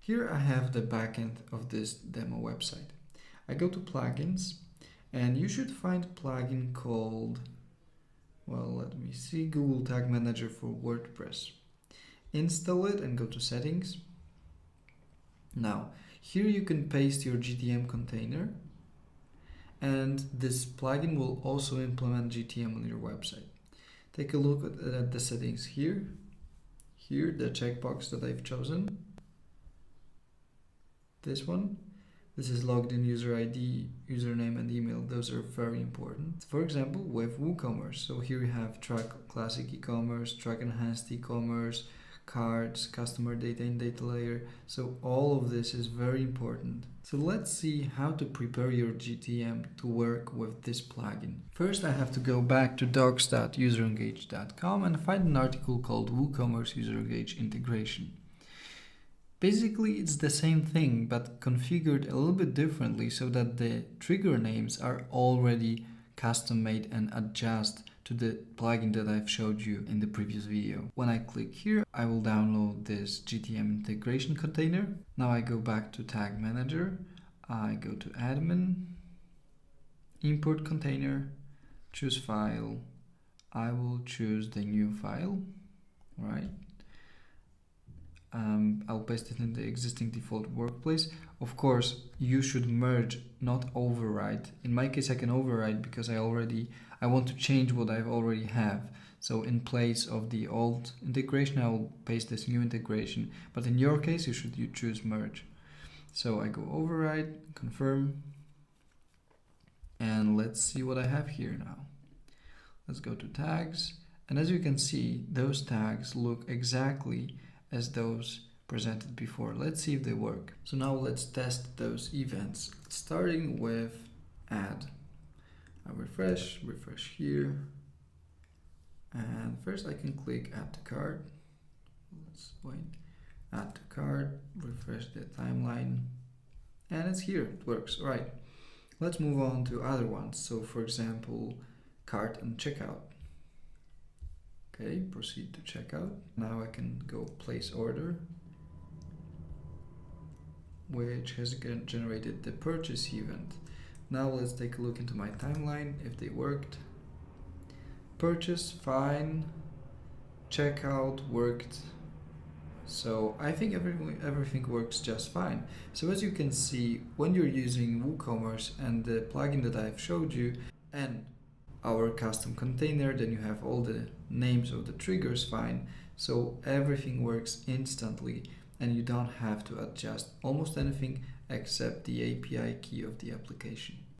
Here I have the backend of this demo website. I go to plugins, and you should find a plugin called, well, let me see, Google Tag Manager for WordPress. Install it and go to settings. Now, here you can paste your GTM container, and this plugin will also implement GTM on your website. Take a look at the settings here. Here, the checkbox that I've chosen. This one. This is logged in user ID, username and email. Those are very important. For example, with WooCommerce. So here we have track classic e-commerce, track enhanced e-commerce, cards, customer data in dataLayer. So all of this is very important. So let's see how to prepare your GTM to work with this plugin. First, I have to go back to docs.userengage.com and find an article called WooCommerce UserEngage integration. Basically, it's the same thing, but configured a little bit differently so that the trigger names are already custom made and adjust to the plugin that I've showed you in the previous video. When I click here, I will download this GTM integration container. Now I go back to Tag Manager, I go to Admin, Import Container, choose File. I will choose the new file, right? I'll paste it in the existing default workplace. Of course, you should merge, not override. In my case, I can override because I want to change what I already have. So in place of the old integration, I will paste this new integration. But in your case, you choose merge. So I go override, confirm, and let's see what I have here now. Let's go to tags, and as you can see, those tags look exactly as those presented before. Let's see if they work. So now let's test those events, starting with add. I refresh here, and first I can click add to cart. Let's wait, add to cart, refresh the timeline, and it's here, it works. All right, let's move on to other ones. So for example, cart and checkout. Okay, proceed to checkout. Now I can go place order, which has generated the purchase event. Now let's take a look into my timeline, if they worked. Purchase, fine. Checkout worked. So I think everything works just fine. So as you can see, when you're using WooCommerce and the plugin that I've showed you, and our custom container, then you have all the names of the triggers fine. So everything works instantly and you don't have to adjust almost anything except the API key of the application.